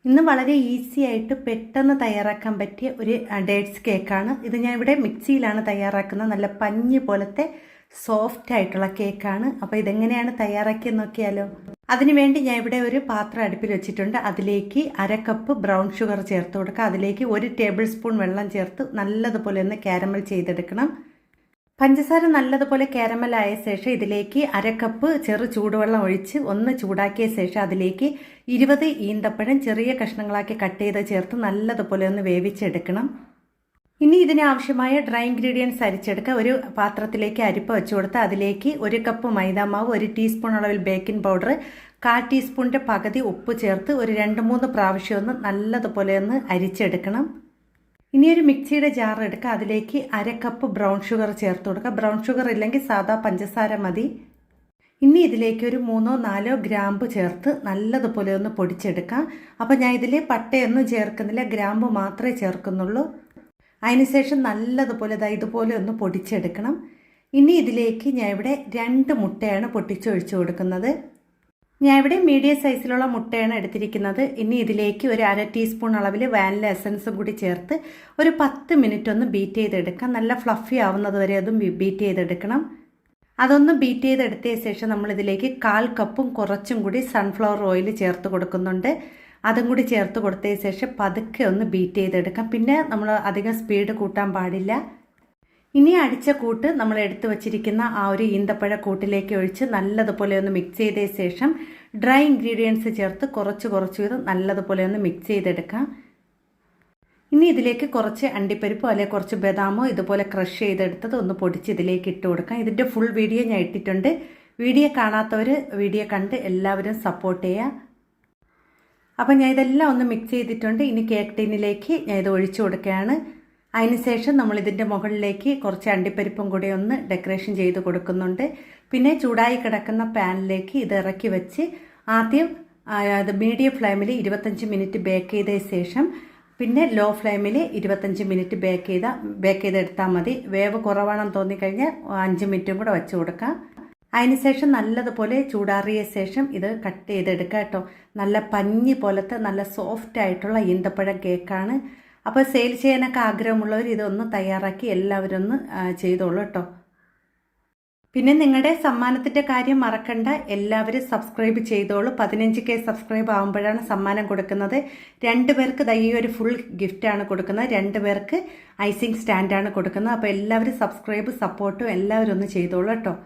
ഇന്ന് വളരെ ഈസി ആയിട്ട് പെട്ടെന്ന് തയ്യാറാക്കാൻ പറ്റിയ ഒരു ഡേറ്റ്സ് കേക്കാണ് ഇത്. ഞാൻ ഇവിടെ മിക്സിയിലാണ് തയ്യാറാക്കുന്നത്. നല്ല പഞ്ഞി പോലത്തെ സോഫ്റ്റ് ആയിട്ടുള്ള കേക്കാണ്. അപ്പോൾ ഇതെങ്ങനെയാണ് തയ്യാറാക്കിയെന്ന് നോക്കിയാലോ. അതിനുവേണ്ടി ഞാൻ ഇവിടെ ഒരു പാത്രം അടുപ്പിൽ വെച്ചിട്ടുണ്ട്. അതിലേക്ക് 1/2 കപ്പ് ബ്രൗൺ ഷുഗർ ചേർത്ത് കൊടുക്കുക. അതിലേക്ക് 1 ടേബിൾ സ്പൂൺ വെള്ളം ചേർത്ത് നല്ലതുപോലെ ഒന്ന് കാരമൽ ചെയ്തെടുക്കണം. പഞ്ചസാര നല്ലതുപോലെ കാരമലായ ശേഷം ഇതിലേക്ക് 1/2 കപ്പ് ചെറു ചൂടുവെള്ളം ഒഴിച്ച് ഒന്ന് ചൂടാക്കിയ ശേഷം അതിലേക്ക് 20 ഈന്തപ്പഴം ചെറിയ കഷ്ണങ്ങളാക്കി കട്ട് ചെയ്ത് ചേർത്ത് നല്ലതുപോലെ ഒന്ന് വേവിച്ചെടുക്കണം. ഇനി ഇതിനാവശ്യമായ ഡ്രൈ ഇൻഗ്രീഡിയൻസ് അരിച്ചെടുക്കുക. ഒരു പാത്രത്തിലേക്ക് അരിപ്പ വെച്ച് കൊടുത്ത് അതിലേക്ക് 1 കപ്പ് മൈദാമാവ്, 1 ടീസ്പൂൺ അളവിൽ ബേക്കിംഗ് പൗഡർ, 1/4 ടീസ്പൂണിൻ്റെ പകുതി ഉപ്പ് ചേർത്ത് ഒരു 2-3 പ്രാവശ്യം ഒന്ന് നല്ലതുപോലെ ഒന്ന് അരിച്ചെടുക്കണം. ഇനി ഒരു മിക്സിയുടെ ജാർ എടുക്കുക. അതിലേക്ക് 1/2 കപ്പ് ബ്രൗൺ ഷുഗർ ചേർത്ത് കൊടുക്കുക. ബ്രൗൺ ഷുഗർ ഇല്ലെങ്കിൽ സാധാ പഞ്ചസാര മതി. ഇനി ഇതിലേക്ക് ഒരു 3-4 ഗ്രാമ്പ് ചേർത്ത് നല്ലതുപോലെ ഒന്ന് പൊടിച്ചെടുക്കാം. അപ്പോൾ ഞാൻ ഇതിൽ പട്ടയൊന്നും ചേർക്കുന്നില്ല, ഗ്രാമ്പ് മാത്രമേ ചേർക്കുന്നുള്ളൂ. അതിനുശേഷം നല്ലതുപോലെ ഇതുപോലെ ഒന്ന് പൊടിച്ചെടുക്കണം. ഇനി ഇതിലേക്ക് ഞാൻ ഇവിടെ 2 മുട്ടയാണ് പൊട്ടിച്ചൊഴിച്ചു കൊടുക്കുന്നത്. ഞാൻ ഇവിടെ മീഡിയം സൈസിലുള്ള മുട്ടയാണ് എടുത്തിരിക്കുന്നത്. ഇനി ഇതിലേക്ക് ഒരു 1/2 ടീസ്പൂൺ അളവിൽ വാനില എസൻസും കൂടി ചേർത്ത് ഒരു 10 മിനിറ്റ് ഒന്ന് ബീറ്റ് ചെയ്തെടുക്കാം. നല്ല ഫ്ലഫി ആവുന്നത് വരെ അതും ബീറ്റ് ചെയ്തെടുക്കണം. അതൊന്ന് ബീറ്റ് ചെയ്തെടുത്ത ശേഷം നമ്മൾ ഇതിലേക്ക് 1/4 കപ്പും കുറച്ചും കൂടി സൺഫ്ലവർ ഓയിൽ ചേർത്ത് കൊടുക്കുന്നുണ്ട്. അതും കൂടി ചേർത്ത് കൊടുത്ത ശേഷം പതുക്കെ ഒന്ന് ബീറ്റ് ചെയ്തെടുക്കാം. പിന്നെ നമ്മൾ അധികം സ്പീഡ് കൂട്ടാൻ പാടില്ല. ഇനി അടിച്ച കൂട്ട് നമ്മൾ എടുത്തു വച്ചിരിക്കുന്ന ആ ഒരു ഈന്തപ്പഴ കൂട്ടിലേക്ക് ഒഴിച്ച് നല്ലതുപോലെ ഒന്ന് മിക്സ് ചെയ്ത ശേഷം ഡ്രൈ ഇൻഗ്രീഡിയൻസ് ചേർത്ത് കുറച്ച് വീതം നല്ലതുപോലെ ഒന്ന് മിക്സ് ചെയ്തെടുക്കാം. ഇനി ഇതിലേക്ക് കുറച്ച് അണ്ടിപ്പരിപ്പോ അല്ലെങ്കിൽ കുറച്ച് ബദാമോ ഇതുപോലെ ക്രഷ് ചെയ്തെടുത്തത് ഒന്ന് പൊടിച്ച് ഇതിലേക്ക് ഇട്ട് കൊടുക്കാം. ഇതിൻ്റെ ഫുൾ വീഡിയോ ഞാൻ ഇട്ടിട്ടുണ്ട്. വീഡിയോ കാണാത്തവർ വീഡിയോ കണ്ട് എല്ലാവരും സപ്പോർട്ട് ചെയ്യുക. അപ്പം ഞാൻ ഇതെല്ലാം ഒന്ന് മിക്സ് ചെയ്തിട്ടുണ്ട്. ഇനി കേക്ക് ടിന്നിലേക്ക് ഞാൻ ഇത് ഒഴിച്ചു കൊടുക്കുകയാണ്. അതിനുശേഷം നമ്മൾ ഇതിൻ്റെ മുകളിലേക്ക് കുറച്ച് അണ്ടിപ്പരിപ്പും കൂടി ഒന്ന് ഡെക്കറേഷൻ ചെയ്ത് കൊടുക്കുന്നുണ്ട്. പിന്നെ ചൂടായി കിടക്കുന്ന പാനിലേക്ക് ഇത് ഇറക്കി വെച്ച് ആദ്യം അത് മീഡിയം ഫ്ലെയിമിൽ 25 മിനിറ്റ് ബേക്ക് ചെയ്ത ശേഷം പിന്നെ ലോ ഫ്ലെയിമിൽ 25 മിനിറ്റ് ബേക്ക് ചെയ്തെടുത്താൽ മതി. വേവ് കുറവാണെന്ന് തോന്നിക്കഴിഞ്ഞാൽ 5 മിനിറ്റും കൂടെ വെച്ച് കൊടുക്കാം. അതിനുശേഷം നല്ലതുപോലെ ചൂടാറിയ ശേഷം ഇത് കട്ട് ചെയ്തെടുക്കുക കേട്ടോ. നല്ല പഞ്ഞി പോലത്തെ നല്ല സോഫ്റ്റ് ആയിട്ടുള്ള ഈന്തപ്പഴം കേക്കാണ്. അപ്പോൾ സെയിൽ ചെയ്യാനൊക്കെ ആഗ്രഹമുള്ളവർ ഇതൊന്ന് തയ്യാറാക്കി എല്ലാവരും ഒന്ന് ചെയ്തോളൂ കേട്ടോ. പിന്നെ നിങ്ങളുടെ സമ്മാനത്തിൻ്റെ കാര്യം മറക്കണ്ട, എല്ലാവരും സബ്സ്ക്രൈബ് ചെയ്തോളൂ. 15K സബ്സ്ക്രൈബ് ആകുമ്പോഴാണ് സമ്മാനം കൊടുക്കുന്നത്. 2 പേർക്ക് ഈ ഒരു ഫുൾ ഗിഫ്റ്റാണ് കൊടുക്കുന്നത്. 2 പേർക്ക് ഐസിങ് സ്റ്റാൻഡാണ് കൊടുക്കുന്നത്. അപ്പോൾ എല്ലാവരും സബ്സ്ക്രൈബ് സപ്പോർട്ടും എല്ലാവരും ഒന്ന് ചെയ്തോളൂ കേട്ടോ.